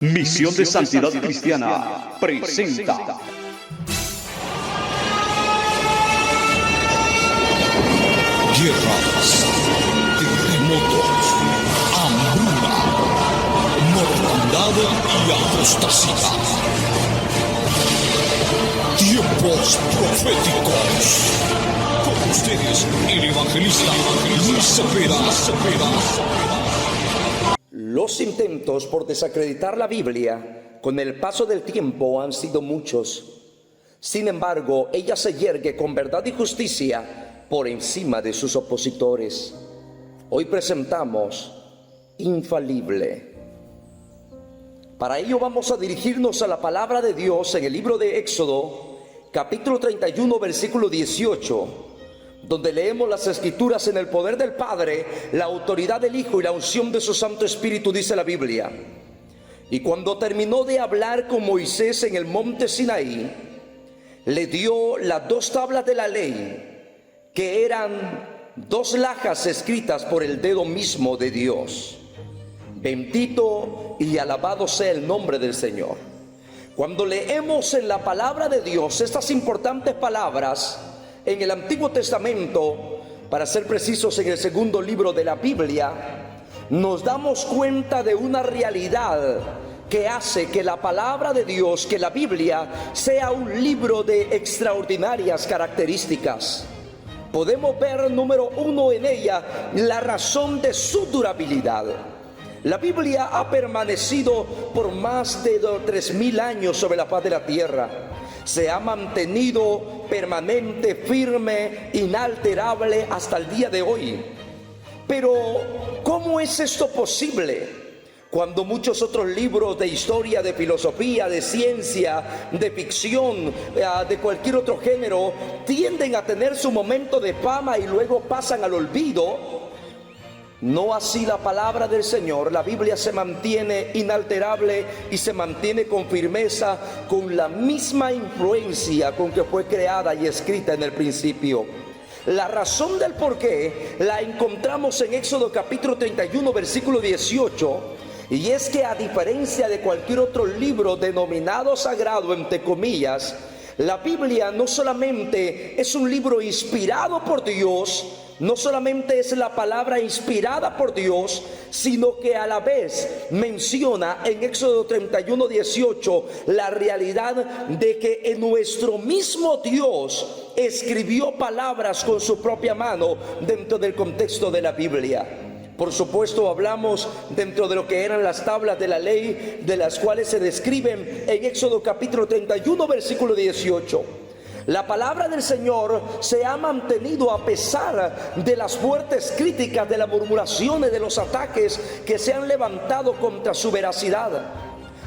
Misión de Santidad Cristiana presenta guerras, terremotos, hambruna, mortandad y apostasía. Tiempos proféticos. Con ustedes, el evangelista Luis Cepeda. Los intentos por desacreditar la Biblia con el paso del tiempo han sido muchos. Sin embargo, ella se yergue con verdad y justicia por encima de sus opositores. Hoy presentamos Infalible. Para ello vamos a dirigirnos a la palabra de Dios en el libro de Éxodo, capítulo 31, versículo 18, donde leemos las escrituras: en el poder del Padre, la autoridad del Hijo y la unción de su Santo Espíritu, dice la Biblia. Y cuando terminó de hablar con Moisés en el monte Sinaí, le dio las 2 tablas de la ley, que eran 2 lajas escritas por el dedo mismo de Dios. Bendito y alabado sea el nombre del Señor. Cuando leemos en la palabra de Dios estas importantes palabras en el Antiguo Testamento, para ser precisos en el segundo libro de la Biblia, nos damos cuenta de una realidad que hace que la palabra de Dios, que la Biblia, sea un libro de extraordinarias características. Podemos ver, número 1, en ella la razón de su durabilidad. La Biblia ha permanecido por más de 3000 años sobre la faz de la tierra. Se ha mantenido permanente, firme, inalterable hasta el día de hoy. Pero, ¿cómo es esto posible? Cuando muchos otros libros de historia, de filosofía, de ciencia, de ficción, de cualquier otro género, tienden a tener su momento de fama y luego pasan al olvido, no así la palabra del Señor. La Biblia se mantiene inalterable y se mantiene con firmeza, con la misma influencia con que fue creada y escrita en el principio. La razón del por qué la encontramos en Éxodo capítulo 31, versículo 18, y es que, a diferencia de cualquier otro libro denominado sagrado, entre comillas, la Biblia no solamente es un libro inspirado por Dios, no solamente es la palabra inspirada por Dios, sino que a la vez menciona en Éxodo 31, 18 la realidad de que en nuestro mismo Dios escribió palabras con su propia mano dentro del contexto de la Biblia. Por supuesto, hablamos dentro de lo que eran las tablas de la ley, de las cuales se describen en Éxodo capítulo 31, versículo 18. La palabra del Señor se ha mantenido a pesar de las fuertes críticas, de las murmuraciones, de los ataques que se han levantado contra su veracidad.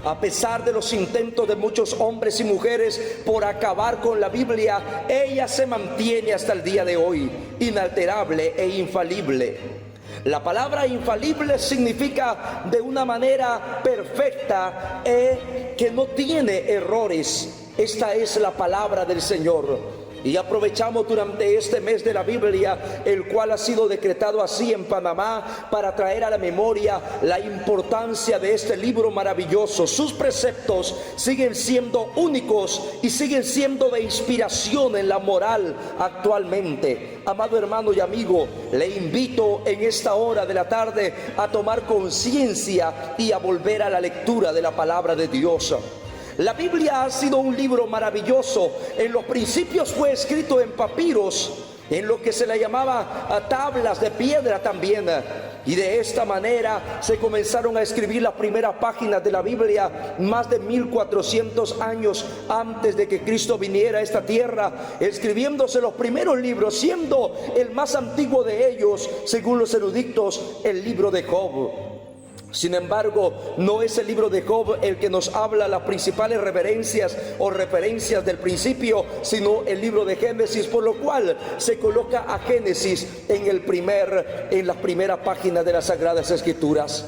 A pesar de los intentos de muchos hombres y mujeres por acabar con la Biblia, ella se mantiene hasta el día de hoy, inalterable e infalible. La palabra infalible significa de una manera perfecta, que no tiene errores. Esta es la palabra del Señor. Y aprovechamos durante este mes de la Biblia, el cual ha sido decretado así en Panamá, para traer a la memoria la importancia de este libro maravilloso. Sus preceptos siguen siendo únicos y siguen siendo de inspiración en la moral actualmente. Amado hermano y amigo, le invito en esta hora de la tarde a tomar conciencia y a volver a la lectura de la palabra de Dios. La Biblia ha sido un libro maravilloso. En los principios fue escrito en papiros, en lo que se le llamaba tablas de piedra también. Y de esta manera se comenzaron a escribir las primeras páginas de la Biblia más de 1400 años antes de que Cristo viniera a esta tierra, escribiéndose los primeros libros, siendo el más antiguo de ellos, según los eruditos, el libro de Job. Sin embargo, no es el libro de Job el que nos habla las principales reverencias o referencias del principio, sino el libro de Génesis, por lo cual se coloca a Génesis en las primeras páginas de las Sagradas Escrituras.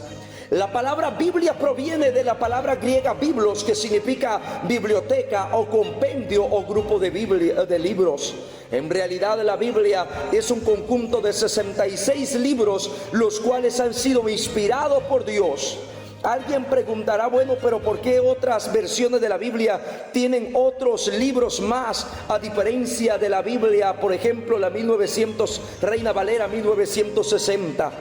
La palabra Biblia proviene de la palabra griega biblos, que significa biblioteca o compendio o grupo de libros. En realidad, la Biblia es un conjunto de 66 libros, los cuales han sido inspirados por Dios Alguien preguntará, bueno, pero ¿por qué otras versiones de la Biblia tienen otros libros más a diferencia de la Biblia? Por ejemplo, la 1900 Reina Valera 1960.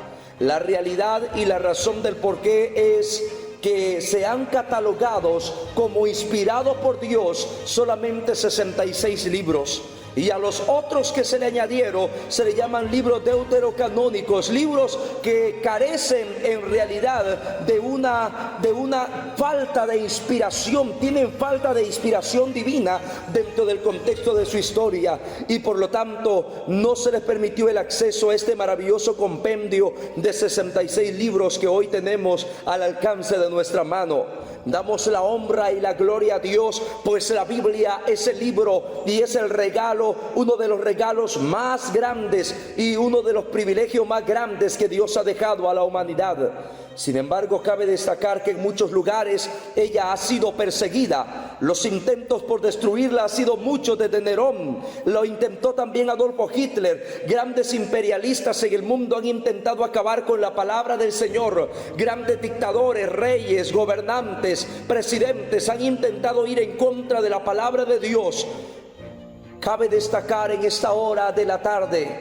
La realidad y la razón del por qué es que se han catalogado como inspirados por Dios solamente 66 libros. Y a los otros que se le añadieron se le llaman libros deuterocanónicos, libros que carecen en realidad de una falta de inspiración, tienen falta de inspiración divina dentro del contexto de su historia, y por lo tanto no se les permitió el acceso a este maravilloso compendio de 66 libros que hoy tenemos al alcance de nuestra mano. Damos la honra y la gloria a Dios, pues la Biblia es el libro y es el regalo, uno de los regalos más grandes y uno de los privilegios más grandes que Dios ha dejado a la humanidad. Sin embargo, cabe destacar que en muchos lugares ella ha sido perseguida. Los intentos por destruirla han sido muchos, desde Nerón. Lo intentó también Adolfo Hitler. Grandes imperialistas en el mundo han intentado acabar con la palabra del Señor. Grandes dictadores, reyes, gobernantes, presidentes han intentado ir en contra de la palabra de Dios. Cabe destacar en esta hora de la tarde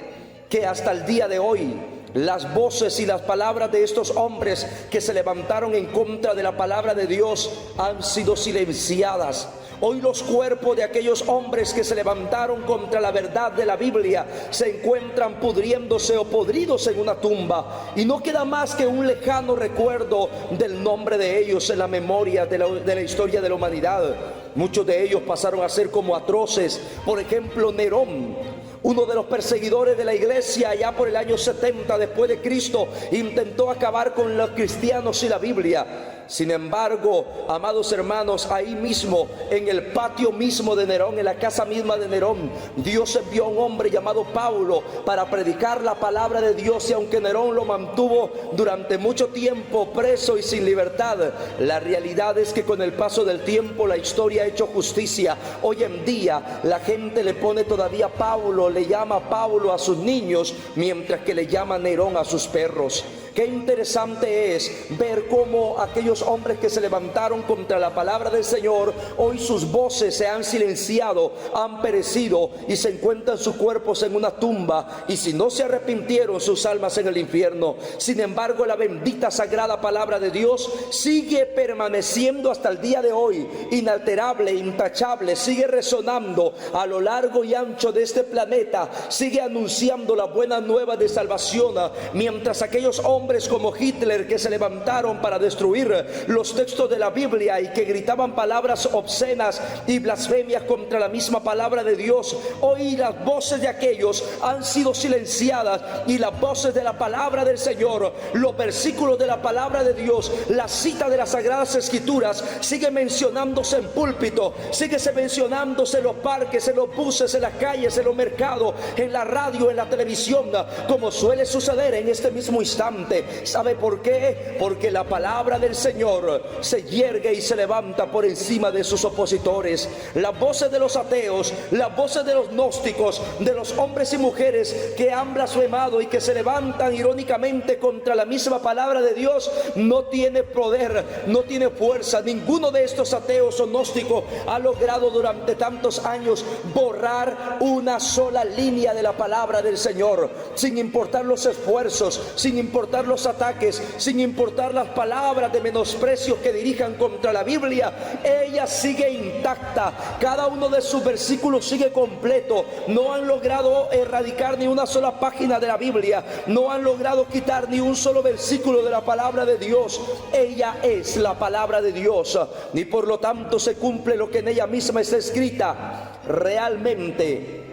que hasta el día de hoy las voces y las palabras de estos hombres que se levantaron en contra de la palabra de Dios han sido silenciadas. Hoy los cuerpos de aquellos hombres que se levantaron contra la verdad de la Biblia se encuentran pudriéndose o podridos en una tumba, y no queda más que un lejano recuerdo del nombre de ellos en la memoria de la historia de la humanidad. Muchos de ellos pasaron a ser como atroces. Por ejemplo, Nerón, uno de los perseguidores de la iglesia allá por el año 70 después de Cristo, intentó acabar con los cristianos y la Biblia. Sin embargo, amados hermanos, ahí mismo, en el patio mismo de Nerón, en la casa misma de Nerón, Dios envió a un hombre llamado Pablo para predicar la palabra de Dios, y aunque Nerón lo mantuvo durante mucho tiempo preso y sin libertad, la realidad es que con el paso del tiempo la historia ha hecho justicia. Hoy en día la gente le pone todavía Pablo, le llama Pablo a sus niños, mientras que le llama Nerón a sus perros. Qué interesante es ver cómo aquellos hombres que se levantaron contra la palabra del Señor, hoy sus voces se han silenciado, han perecido y se encuentran sus cuerpos en una tumba, y si no se arrepintieron, sus almas en el infierno. Sin embargo, la bendita sagrada palabra de Dios sigue permaneciendo hasta el día de hoy, inalterable, intachable, sigue resonando a lo largo y ancho de este planeta, sigue anunciando la buena nueva de salvación, mientras aquellos hombres como Hitler que se levantaron para destruir los textos de la Biblia y que gritaban palabras obscenas y blasfemias contra la misma palabra de Dios, hoy las voces de aquellos han sido silenciadas, y las voces de la palabra del Señor, los versículos de la palabra de Dios, la cita de las Sagradas Escrituras sigue mencionándose en púlpito, sigue mencionándose en los parques, en los buses, en las calles, en los mercados, en la radio, en la televisión, como suele suceder en este mismo instante. ¿Sabe por qué? Porque la palabra del Señor se yergue y se levanta por encima de sus opositores. Las voces de los ateos, las voces de los gnósticos, de los hombres y mujeres que han blasfemado y que se levantan irónicamente contra la misma palabra de Dios, no tiene poder, no tiene fuerza. Ninguno de estos ateos o gnósticos ha logrado durante tantos años borrar una sola línea de la palabra del Señor, sin importar los esfuerzos, sin importar los ataques, sin importar las palabras de menosprecio que dirijan contra la Biblia. Ella sigue intacta, cada uno de sus versículos sigue completo. No han logrado erradicar ni una sola página de la Biblia, no han logrado quitar ni un solo versículo de la palabra de Dios. Ella es la palabra de Dios, y por lo tanto se cumple lo que en ella misma está escrita: realmente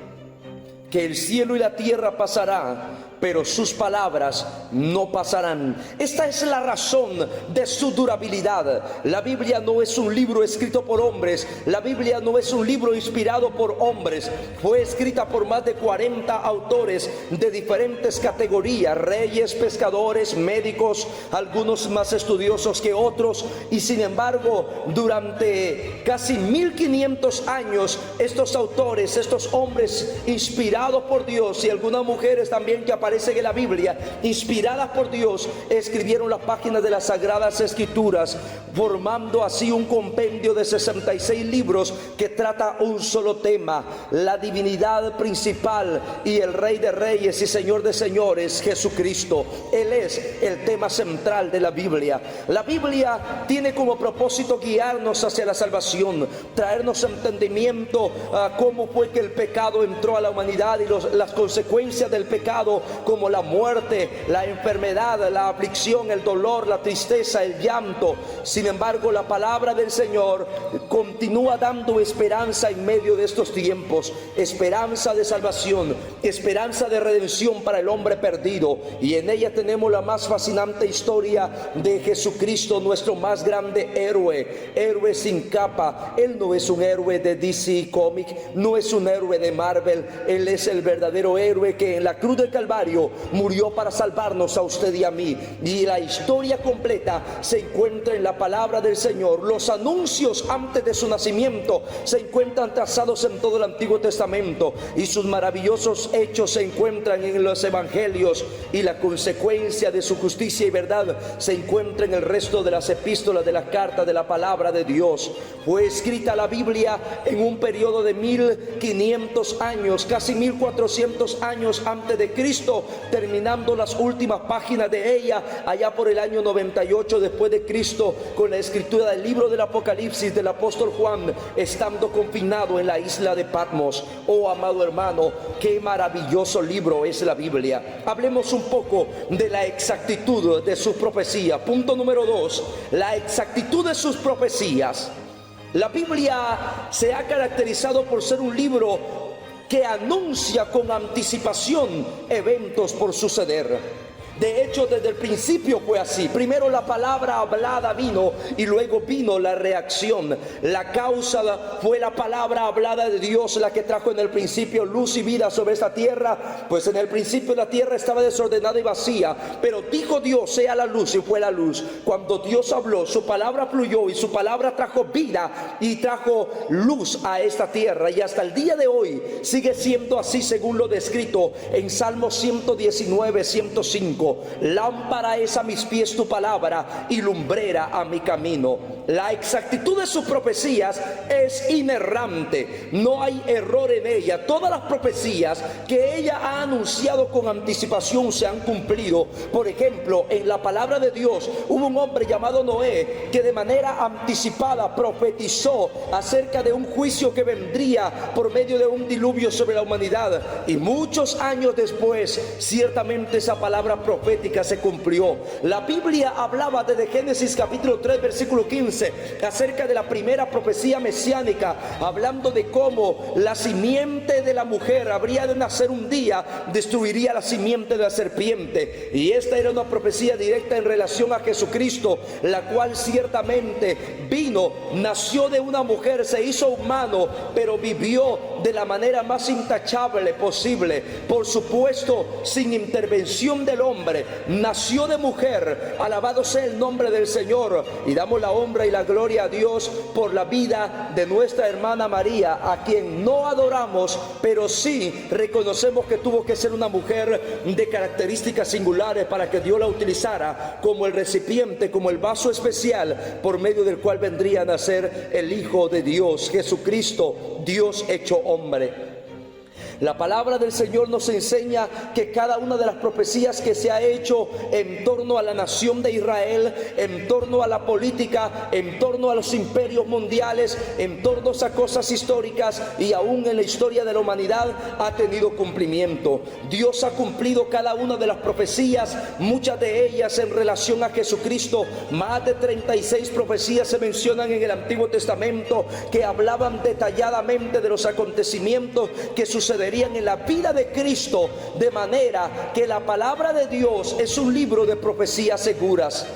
que el cielo y la tierra pasarán, pero sus palabras no pasarán. Esta es la razón de su durabilidad. La Biblia no es un libro escrito por hombres, la Biblia no es un libro inspirado por hombres. Fue escrita por más de 40 autores de diferentes categorías: reyes, pescadores, médicos, algunos más estudiosos que otros, y sin embargo durante casi 1500 años estos autores, estos hombres inspirados por Dios, y algunas mujeres también que aparecen aparecen en la Biblia, inspiradas por Dios, escribieron las páginas de las Sagradas Escrituras, formando así un compendio de 66 libros que trata un solo tema: la divinidad principal y el Rey de Reyes y Señor de Señores, Jesucristo. Él es el tema central de la Biblia. La Biblia tiene como propósito guiarnos hacia la salvación, traernos entendimiento a cómo fue que el pecado entró a la humanidad y las consecuencias del pecado, como la muerte, la enfermedad, la aflicción, el dolor, la tristeza, el llanto. Sin embargo, la palabra del Señor continúa dando esperanza en medio de estos tiempos, esperanza de salvación, esperanza de redención para el hombre perdido, y en ella tenemos la más fascinante historia de Jesucristo, nuestro más grande héroe sin capa. Él no es un héroe de DC Comic, no es un héroe de Marvel. Él es el verdadero héroe que en la cruz del Calvario murió para salvarnos a usted y a mí, y la historia completa se encuentra en la palabra del Señor. Los anuncios antes de su nacimiento se encuentran trazados en todo el Antiguo Testamento, y sus maravillosos hechos se encuentran en los evangelios, y la consecuencia de su justicia y verdad se encuentra en el resto de las epístolas, de las cartas, de la palabra de Dios. Fue escrita la Biblia en un periodo de 1500 años, casi 1400 años antes de Cristo, terminando las últimas páginas de ella allá por el año 98 después de Cristo, con la escritura del libro del Apocalipsis del apóstol Juan, estando confinado en la isla de Patmos. Oh, amado hermano, qué maravilloso libro es la Biblia. Hablemos un poco de la exactitud de sus profecías. Punto número 2, la exactitud de sus profecías. La Biblia se ha caracterizado por ser un libro que anuncia con anticipación eventos por suceder. De hecho, desde el principio fue así. Primero la palabra hablada vino, y luego vino la reacción. La causa fue la palabra hablada de Dios, la que trajo en el principio luz y vida sobre esta tierra. Pues en el principio la tierra estaba desordenada y vacía, pero dijo Dios: sea la luz, y fue la luz. Cuando Dios habló, su palabra fluyó, y su palabra trajo vida y trajo luz a esta tierra. Y hasta el día de hoy sigue siendo así, según lo descrito en Salmo 119, 105. Lámpara es a mis pies tu palabra y lumbrera a mi camino. La exactitud de sus profecías es inerrante, no hay error en ella. Todas las profecías que ella ha anunciado con anticipación se han cumplido. Por ejemplo, en la palabra de Dios hubo un hombre llamado Noé que de manera anticipada profetizó acerca de un juicio que vendría por medio de un diluvio sobre la humanidad, y muchos años después ciertamente esa palabra profética se cumplió. La Biblia hablaba desde Génesis capítulo 3 versículo 15 acerca de la primera profecía mesiánica, hablando de cómo la simiente de la mujer habría de nacer un día, destruiría la simiente de la serpiente. Y esta era una profecía directa en relación a Jesucristo, la cual ciertamente vino, nació de una mujer, se hizo humano, pero vivió de la manera más intachable posible, por supuesto sin intervención del hombre. Nació de mujer, alabado sea el nombre del Señor, y damos la honra y la gloria a Dios por la vida de nuestra hermana María, a quien no adoramos, pero sí reconocemos que tuvo que ser una mujer de características singulares para que Dios la utilizara como el recipiente, como el vaso especial por medio del cual vendría a nacer el Hijo de Dios, Jesucristo, Dios hecho hombre. La palabra del Señor nos enseña que cada una de las profecías que se ha hecho en torno a la nación de Israel, en torno a la política, en torno a los imperios mundiales, en torno a cosas históricas y aún en la historia de la humanidad, ha tenido cumplimiento. Dios ha cumplido cada una de las profecías, muchas de ellas en relación a Jesucristo. Más de 36 profecías se mencionan en el Antiguo Testamento que hablaban detalladamente de los acontecimientos que sucederían en la vida de Cristo, de manera que la palabra de Dios es un libro de profecías seguras.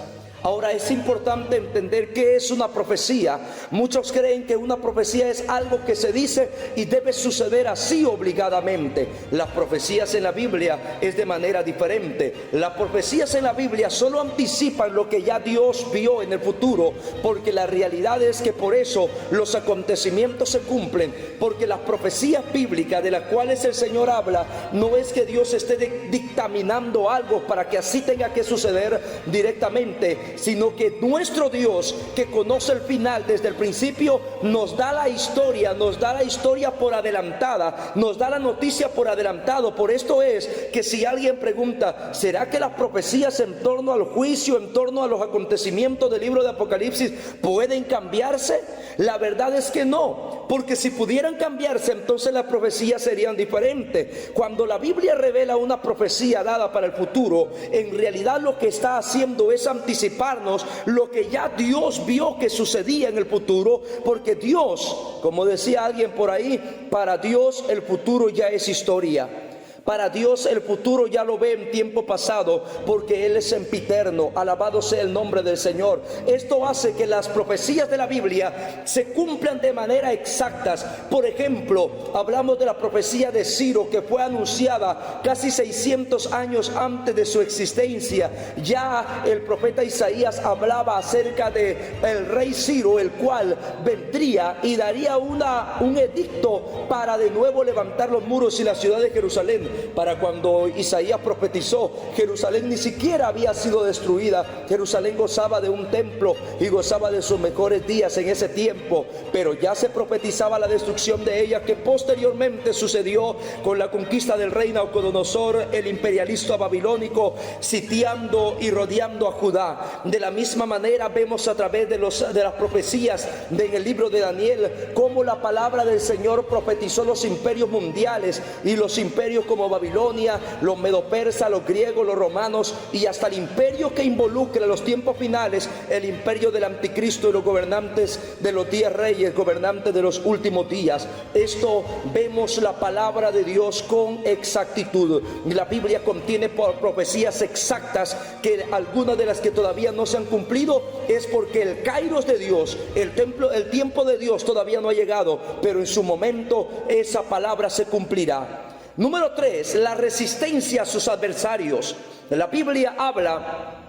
Ahora es importante entender qué es una profecía. Muchos creen que una profecía es algo que se dice y debe suceder así obligadamente. Las profecías en la Biblia es de manera diferente. Las profecías en la Biblia solo anticipan lo que ya Dios vio en el futuro, porque la realidad es que por eso los acontecimientos se cumplen, porque las profecías bíblicas de las cuales el Señor habla no es que Dios esté dictaminando algo para que así tenga que suceder directamente, sino que nuestro Dios, que conoce el final desde el principio, nos da la historia por adelantada, nos da la noticia por adelantado. Por esto es que si alguien pregunta, ¿será que las profecías en torno al juicio, en torno a los acontecimientos del libro de Apocalipsis pueden cambiarse? La verdad es que no, porque si pudieran cambiarse, entonces las profecías serían diferentes. Cuando la Biblia revela una profecía dada para el futuro, en realidad lo que está haciendo es anticiparnos lo que ya Dios vio que sucedía en el futuro, porque Dios, como decía alguien por ahí, para Dios el futuro ya es historia. Para Dios el futuro ya lo ve en tiempo pasado, porque Él es sempiterno. Alabado sea el nombre del Señor. Esto hace que las profecías de la Biblia se cumplan de manera exactas. Por ejemplo, hablamos de la profecía de Ciro, que fue anunciada casi 600 años antes de su existencia. Ya el profeta Isaías hablaba acerca de el rey Ciro, el cual vendría y daría un edicto para de nuevo levantar los muros y la ciudad de Jerusalén. Para cuando Isaías profetizó, Jerusalén ni siquiera había sido destruida. Jerusalén gozaba de un templo y gozaba de sus mejores días en ese tiempo, pero ya se profetizaba la destrucción de ella, que posteriormente sucedió con la conquista del rey Nabucodonosor, el imperialista babilónico, sitiando y rodeando a Judá. De la misma manera vemos a través de las profecías en el libro de Daniel cómo la palabra del Señor profetizó los imperios mundiales y los imperios como Babilonia, los medo-persas, los griegos, los romanos, y hasta el imperio que involucra los tiempos finales, el imperio del anticristo y los gobernantes de los 10 reyes, gobernantes de los últimos días. Esto vemos la palabra de Dios con exactitud. La Biblia contiene profecías exactas, que algunas de las que todavía no se han cumplido es porque el kairos de Dios, el tiempo de Dios todavía no ha llegado, pero en su momento esa palabra se cumplirá. Número 3, la resistencia a sus adversarios. La Biblia habla,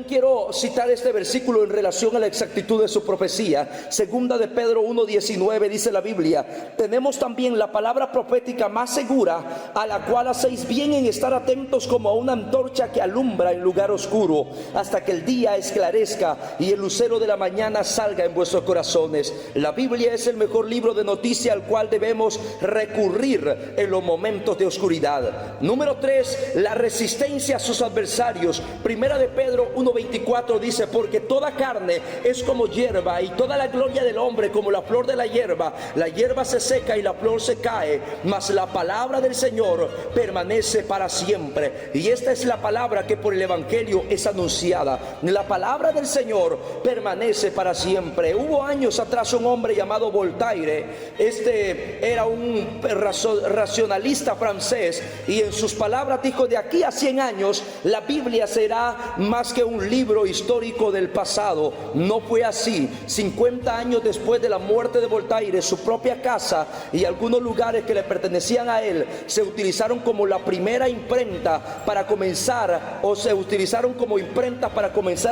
quiero citar este versículo en relación a la exactitud de su profecía. Segunda de Pedro 1:19 dice la Biblia: tenemos también la palabra profética más segura, a la cual hacéis bien en estar atentos como a una antorcha que alumbra en lugar oscuro, hasta que el día esclarezca y el lucero de la mañana salga en vuestros corazones. La Biblia es el mejor libro de noticia al cual debemos recurrir en los momentos de oscuridad. Número 3, la resistencia a sus adversarios. Primera de Pedro 1:24 dice: porque toda carne es como hierba, y toda la gloria del hombre como la flor de la hierba. La hierba se seca y la flor se cae, mas la palabra del Señor permanece para siempre. Y esta es la palabra que por el Evangelio es anunciada. La palabra del Señor permanece para siempre. Hubo años atrás un hombre llamado Voltaire. Este era un racionalista francés, y en sus palabras dijo: de aquí a 100 años la Biblia será más que un libro histórico del pasado. No fue así. 50 años después de la muerte de Voltaire, su propia casa y algunos lugares que le pertenecían a él se utilizaron como la primera imprenta para comenzar,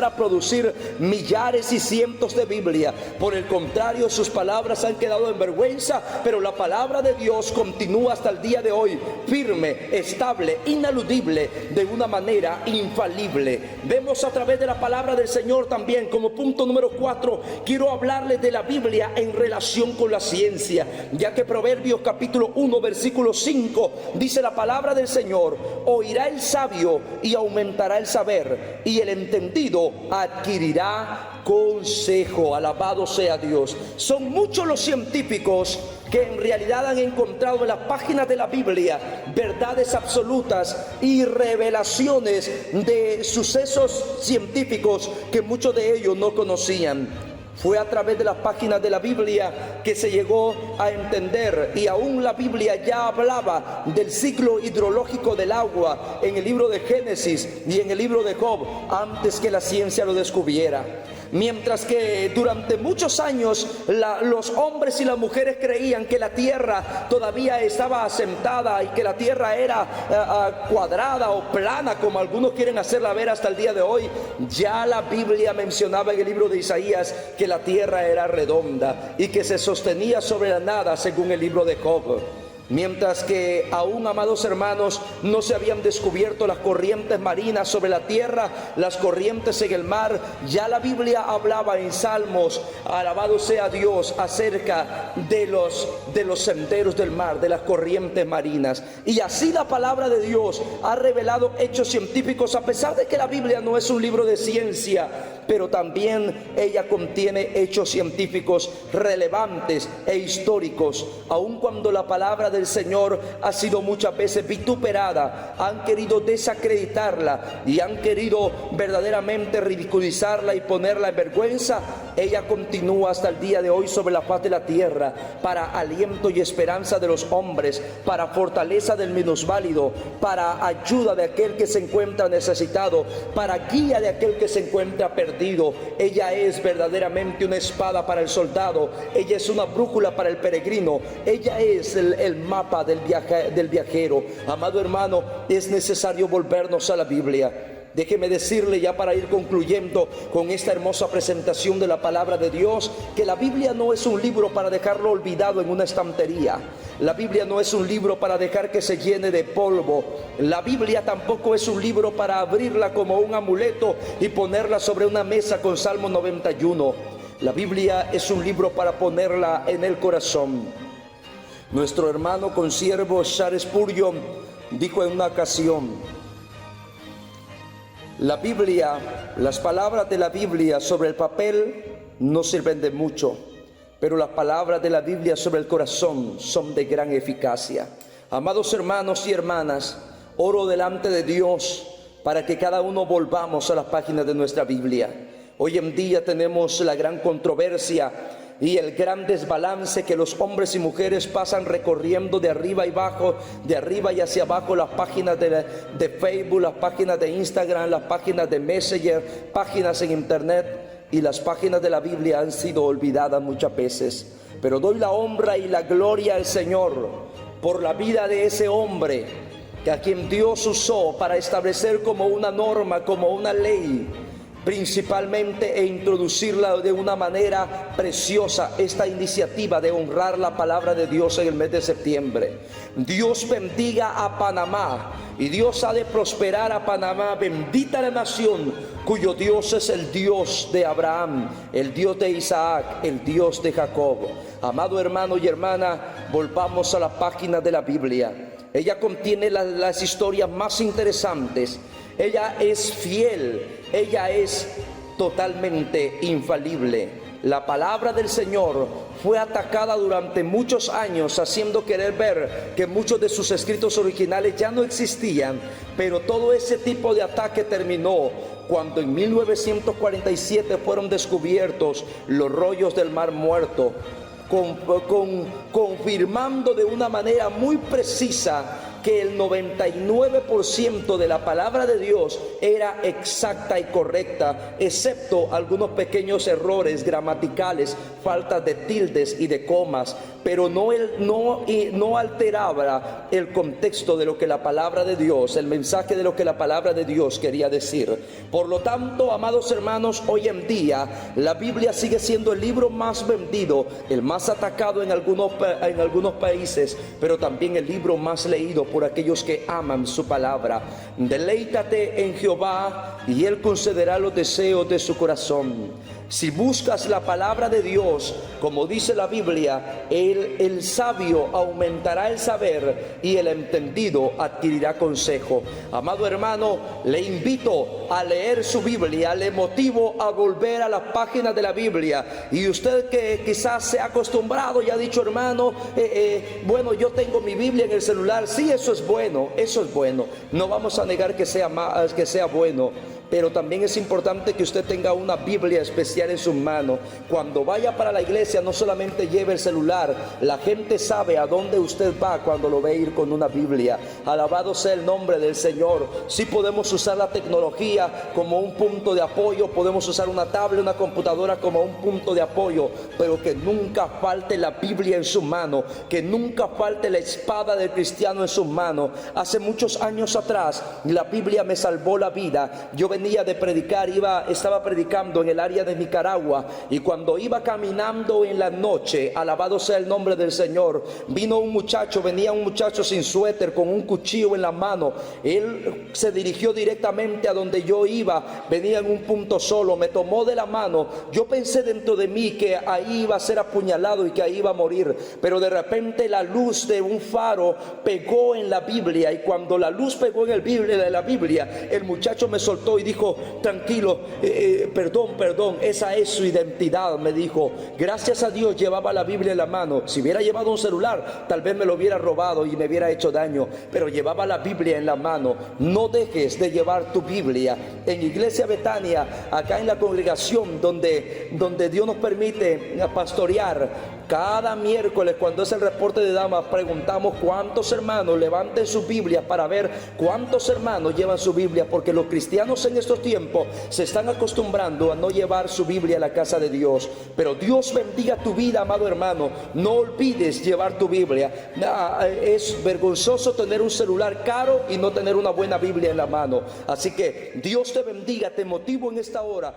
a producir millares y cientos de Biblia. Por el contrario, sus palabras han quedado en vergüenza, pero la palabra de Dios continúa hasta el día de hoy, firme, estable, inaludible, de una manera infalible. Vemos a través de la palabra del Señor también, como punto número 4, quiero hablarles de la Biblia en relación con la ciencia, ya que Proverbios capítulo 1 versículo 5 dice la palabra del Señor: oirá el sabio y aumentará el saber, y el entendido adquirirá consejo. Alabado sea Dios. Son muchos los científicos que en realidad han encontrado en las páginas de la Biblia verdades absolutas y revelaciones de sucesos científicos que muchos de ellos no conocían. Fue a través de las páginas de la Biblia que se llegó a entender, y aún la Biblia ya hablaba del ciclo hidrológico del agua en el libro de Génesis y en el libro de Job, antes que la ciencia lo descubriera. Mientras que durante muchos años los hombres y las mujeres creían que la tierra todavía estaba asentada y que la tierra era cuadrada o plana, como algunos quieren hacerla ver hasta el día de hoy, ya la Biblia mencionaba en el libro de Isaías que la tierra era redonda y que se sostenía sobre la nada, según el libro de Job. Mientras que aún, amados hermanos, no se habían descubierto las corrientes marinas sobre la tierra, las corrientes en el mar, ya la Biblia hablaba en Salmos, alabado sea Dios, acerca de los senderos del mar, de las corrientes marinas. Y así la palabra de Dios ha revelado hechos científicos, a pesar de que la Biblia no es un libro de ciencia, pero también ella contiene hechos científicos relevantes e históricos. Aun cuando la palabra del Señor ha sido muchas veces vituperada, han querido desacreditarla y han querido verdaderamente ridiculizarla y ponerla en vergüenza, ella continúa hasta el día de hoy sobre la faz de la tierra, para aliento y esperanza de los hombres, para fortaleza del minusválido, para ayuda de aquel que se encuentra necesitado, para guía de aquel que se encuentra perdido. Ella es verdaderamente una espada para el soldado, ella es una brújula para el peregrino, ella es el mapa del viajero. Amado hermano, es necesario volvernos a la Biblia. Déjeme decirle, ya para ir concluyendo con esta hermosa presentación de la palabra de Dios, que la Biblia no es un libro para dejarlo olvidado en una estantería. La Biblia no es un libro para dejar que se llene de polvo. La Biblia tampoco es un libro para abrirla como un amuleto y ponerla sobre una mesa con Salmo 91. La Biblia es un libro para ponerla en el corazón. Nuestro hermano consiervo Charles Spurgeon dijo en una ocasión: la Biblia, las palabras de la Biblia sobre el papel no sirven de mucho, pero las palabras de la Biblia sobre el corazón son de gran eficacia. Amados hermanos y hermanas, oro delante de Dios para que cada uno volvamos a las páginas de nuestra Biblia. Hoy en día tenemos la gran controversia y el gran desbalance que los hombres y mujeres pasan recorriendo de arriba y abajo, de arriba y hacia abajo, las páginas de Facebook, las páginas de Instagram, las páginas de Messenger, páginas en internet, y las páginas de la Biblia han sido olvidadas muchas veces. Pero doy la honra y la gloria al Señor por la vida de ese hombre que a quien Dios usó para establecer como una norma, como una ley, principalmente, e introducirla de una manera preciosa, esta iniciativa de honrar la palabra de Dios en el mes de septiembre. Dios bendiga a Panamá y Dios ha de prosperar a Panamá. Bendita la nación cuyo Dios es el Dios de Abraham, el Dios de Isaac, el Dios de Jacob. Amado hermano y hermana, volvamos a la página de la Biblia. Ella contiene las historias más interesantes. Ella es fiel, ella es totalmente infalible. La palabra del Señor fue atacada durante muchos años, haciendo querer ver que muchos de sus escritos originales ya no existían, pero todo ese tipo de ataque terminó cuando en 1947 fueron descubiertos los rollos del Mar Muerto, confirmando de una manera muy precisa que el 99% de la palabra de Dios era exacta y correcta, excepto algunos pequeños errores gramaticales, faltas de tildes y de comas, pero no alteraba el contexto de lo que la palabra de Dios, el mensaje de lo que la palabra de Dios quería decir. Por lo tanto, amados hermanos, hoy en día la Biblia sigue siendo el libro más vendido, el más atacado en algunos países, pero también el libro más leído por aquellos que aman su palabra. Deleítate en Jehová y Él concederá los deseos de su corazón. Si buscas la palabra de Dios, como dice la Biblia, el sabio aumentará el saber y el entendido adquirirá consejo. Amado hermano, le invito a leer su Biblia, le motivo a volver a las páginas de la Biblia. Y usted que quizás se ha acostumbrado y ha dicho: hermano, bueno, yo tengo mi Biblia en el celular. Sí, eso es bueno, eso es bueno. No vamos a negar que sea bueno. pero también es importante que usted tenga una Biblia especial en sus manos. Cuando vaya para la iglesia, no solamente lleve el celular, la gente sabe a dónde usted va cuando lo ve ir con una Biblia. Alabado sea el nombre del Señor. Sí podemos usar la tecnología como un punto de apoyo, podemos usar una tablet, una computadora como un punto de apoyo, pero que nunca falte la Biblia en su mano, que nunca falte la espada del cristiano en sus manos. Hace muchos años atrás, la Biblia me salvó la vida. Yo venía de predicar, estaba predicando en el área de Nicaragua, y cuando iba caminando en la noche, alabado sea el nombre del Señor, venía un muchacho sin suéter, con un cuchillo en la mano. Él se dirigió directamente a donde yo iba, venía en un punto solo, me tomó de la mano. Yo pensé dentro de mí que ahí iba a ser apuñalado y que ahí iba a morir, pero de repente la luz de un faro pegó en la Biblia, y cuando la luz pegó en la Biblia, el muchacho me soltó y dijo: tranquilo, perdón, esa es su identidad, me dijo. Gracias a Dios llevaba la Biblia en la mano. Si hubiera llevado un celular, tal vez me lo hubiera robado y me hubiera hecho daño, pero llevaba la Biblia en la mano. No dejes de llevar tu Biblia. En Iglesia Betania, acá en la congregación donde Dios nos permite pastorear, cada miércoles, cuando es el reporte de damas, preguntamos cuántos hermanos levanten su Biblia, para ver cuántos hermanos llevan su Biblia, porque los cristianos en estos tiempos se están acostumbrando a no llevar su Biblia a la casa de Dios. Pero Dios bendiga tu vida, amado hermano. No olvides llevar tu Biblia. Es vergonzoso tener un celular caro y no tener una buena Biblia en la mano. Así que Dios te bendiga. Te motivo en esta hora.